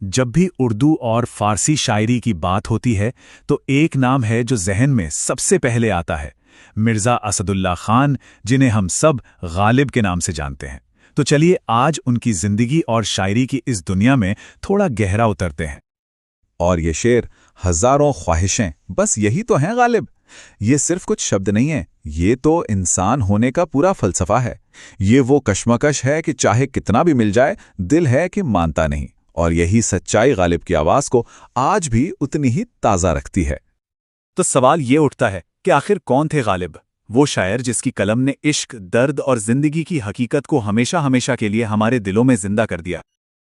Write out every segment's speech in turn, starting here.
जब भी उर्दू और फारसी शायरी की बात होती है तो एक नाम है जो जहन में सबसे पहले आता है, मिर्ज़ा असदुल्ला खान, जिन्हें हम सब गालिब के नाम से जानते हैं। तो चलिए आज उनकी जिंदगी और शायरी की इस दुनिया में थोड़ा गहरा उतरते हैं। और ये शेर, हजारों ख्वाहिशें, बस यही तो हैं गालिब। ये सिर्फ कुछ शब्द नहीं है, ये तो इंसान होने का पूरा फलसफा है। ये वो कश्मकश है कि चाहे कितना भी मिल जाए, दिल है कि मानता नहीं। और यही सच्चाई गालिब की आवाज को आज भी उतनी ही ताज़ा रखती है। तो सवाल ये उठता है कि आखिर कौन थे गालिब, वो शायर जिसकी कलम ने इश्क, दर्द और जिंदगी की हकीकत को हमेशा हमेशा के लिए हमारे दिलों में जिंदा कर दिया।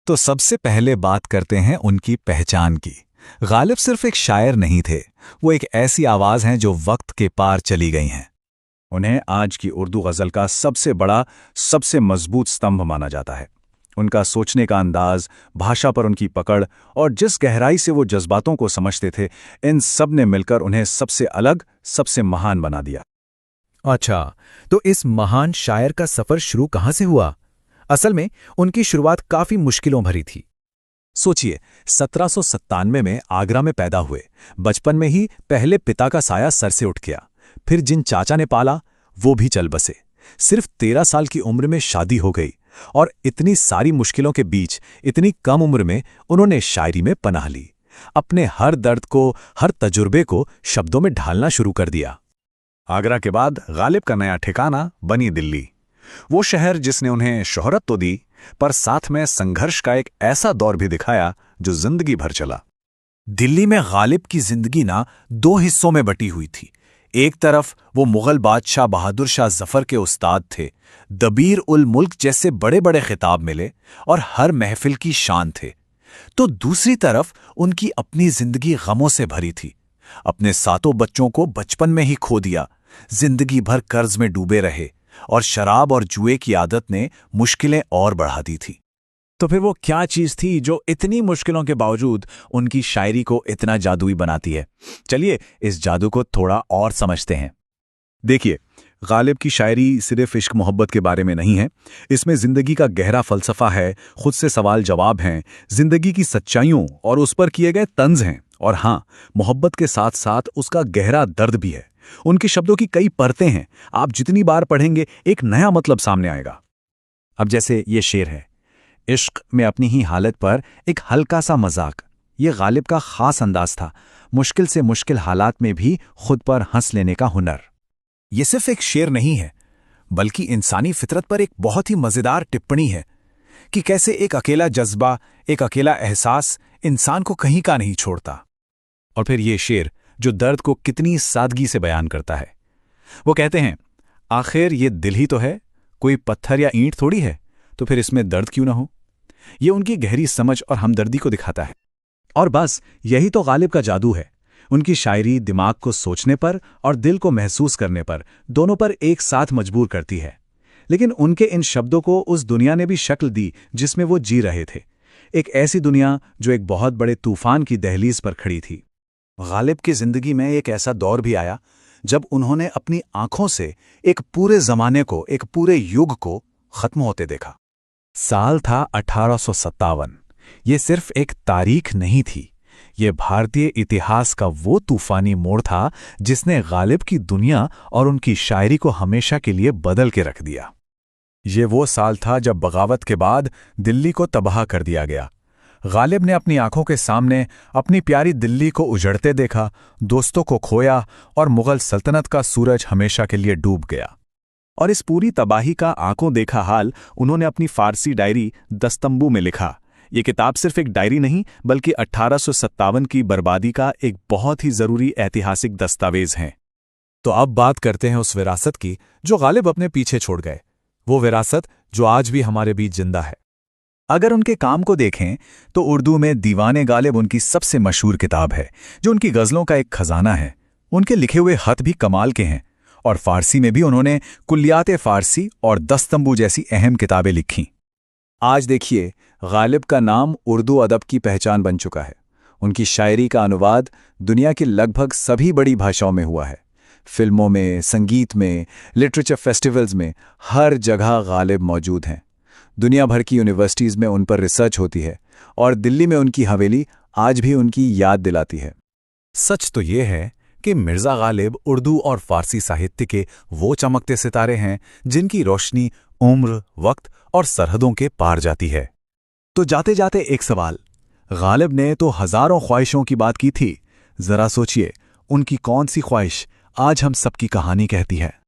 तो सबसे पहले बात करते हैं उनकी पहचान की। गालिब सिर्फ एक शायर नहीं थे, वो एक ऐसी आवाज हैं जो वक्त के पार चली गई हैं। उन्हें आज की उर्दू गज़ल का सबसे बड़ा, सबसे मजबूत स्तंभ माना जाता है। उनका सोचने का अंदाज, भाषा पर उनकी पकड़ और जिस गहराई से वो जज्बातों को समझते थे, इन सब ने मिलकर उन्हें सबसे अलग, सबसे महान बना दिया। अच्छा, तो इस महान शायर का सफर शुरू कहां से हुआ? असल में उनकी शुरुआत काफी मुश्किलों भरी थी। सोचिए, 1797 में आगरा में पैदा हुए। बचपन में ही पहले पिता का साया सर से उठ गया, फिर जिन चाचा ने पाला वो भी चल बसे। सिर्फ 13 साल की उम्र में शादी हो गई और इतनी सारी मुश्किलों के बीच इतनी कम उम्र में उन्होंने शायरी में पनाह ली। अपने हर दर्द को, हर तजुर्बे को शब्दों में ढालना शुरू कर दिया। आगरा के बाद गालिब का नया ठिकाना बनी दिल्ली, वो शहर जिसने उन्हें शोहरत तो दी, पर साथ में संघर्ष का एक ऐसा दौर भी दिखाया जो जिंदगी भर चला। दिल्ली में गालिब की जिंदगी ना दो हिस्सों में बटी हुई थी। एक तरफ वो मुगल बादशाह बहादुर शाह जफर के उस्ताद थे, दबीर उल मुल्क जैसे बड़े बड़े खिताब मिले और हर महफिल की शान थे। तो दूसरी तरफ उनकी अपनी जिंदगी गमों से भरी थी। अपने सातों बच्चों को बचपन में ही खो दिया, जिंदगी भर कर्ज में डूबे रहे और शराब और जुए की आदत ने मुश्किलें और बढ़ा दी थी। तो फिर वो क्या चीज थी जो इतनी मुश्किलों के बावजूद उनकी शायरी को इतना जादुई बनाती है? चलिए इस जादू को थोड़ा और समझते हैं। देखिए, गालिब की शायरी सिर्फ इश्क मोहब्बत के बारे में नहीं है। इसमें जिंदगी का गहरा फलसफा है, खुद से सवाल जवाब हैं, जिंदगी की सच्चाइयों और उस पर किए गए तंज हैं। और हाँ, मोहब्बत के साथ साथ उसका गहरा दर्द भी है। उनके शब्दों की कई परतें हैं, आप जितनी बार पढ़ेंगे एक नया मतलब सामने आएगा। अब जैसे ये शेर है, इश्क में अपनी ही हालत पर एक हल्का सा मजाक। ये गालिब का खास अंदाज था, मुश्किल से मुश्किल हालात में भी खुद पर हंस लेने का हुनर। ये सिर्फ एक शेर नहीं है, बल्कि इंसानी फितरत पर एक बहुत ही मजेदार टिप्पणी है कि कैसे एक अकेला जज्बा, एक अकेला एहसास इंसान को कहीं का नहीं छोड़ता। और फिर ये शेर जो दर्द को कितनी सादगी से बयान करता है। वो कहते हैं, आखिर ये दिल ही तो है, कोई पत्थर या ईंट थोड़ी है, तो फिर इसमें दर्द क्यों ना हो। ये उनकी गहरी समझ और हमदर्दी को दिखाता है। और बस यही तो गालिब का जादू है। उनकी शायरी दिमाग को सोचने पर और दिल को महसूस करने पर, दोनों पर एक साथ मजबूर करती है। लेकिन उनके इन शब्दों को उस दुनिया ने भी शक्ल दी जिसमें वो जी रहे थे। एक ऐसी दुनिया जो एक बहुत बड़े तूफान की दहलीज पर खड़ी थी। गालिब की जिंदगी में एक ऐसा दौर भी आया जब उन्होंने अपनी आंखों से एक पूरे जमाने को, एक पूरे युग को खत्म होते देखा। साल था 1857। ये सिर्फ एक तारीख नहीं थी, ये भारतीय इतिहास का वो तूफानी मोड़ था जिसने गालिब की दुनिया और उनकी शायरी को हमेशा के लिए बदल के रख दिया। ये वो साल था जब बगावत के बाद दिल्ली को तबाह कर दिया गया। गालिब ने अपनी आंखों के सामने अपनी प्यारी दिल्ली को उजड़ते देखा, दोस्तों को खोया और मुगल सल्तनत का सूरज हमेशा के लिए डूब गया। और इस पूरी तबाही का आंखों देखा हाल उन्होंने अपनी फारसी डायरी दस्तंबू में लिखा। ये किताब सिर्फ एक डायरी नहीं, बल्कि 1857 की बर्बादी का एक बहुत ही जरूरी ऐतिहासिक दस्तावेज है। तो अब बात करते हैं उस विरासत की जो गालिब अपने पीछे छोड़ गए, वो विरासत जो आज भी हमारे बीच जिंदा है। अगर उनके काम को देखें तो उर्दू में दीवाने गालिब उनकी सबसे मशहूर किताब है, जो उनकी गज़लों का एक खजाना है। उनके लिखे हुए खत भी कमाल के हैं और फारसी में भी उन्होंने कुल्लियात फारसी और दस्तंबू जैसी अहम किताबें लिखीं। आज देखिए, गालिब का नाम उर्दू अदब की पहचान बन चुका है। उनकी शायरी का अनुवाद दुनिया की लगभग सभी बड़ी भाषाओं में हुआ है। फिल्मों में, संगीत में, लिटरेचर फेस्टिवल्स में, हर जगह गालिब मौजूद हैं। दुनिया भर की यूनिवर्सिटीज़ में उन पर रिसर्च होती है। और दिल्ली में उनकी हवेली आज भी उनकी याद दिलाती है। सच तो ये है कि मिर्ज़ा गालिब उर्दू और फारसी साहित्य के वो चमकते सितारे हैं जिनकी रोशनी उम्र, वक्त और सरहदों के पार जाती है। तो जाते जाते एक सवाल, गालिब ने तो हजारों ख्वाहिशों की बात की थी, जरा सोचिए उनकी कौन सी ख्वाहिश आज हम सबकी कहानी कहती है।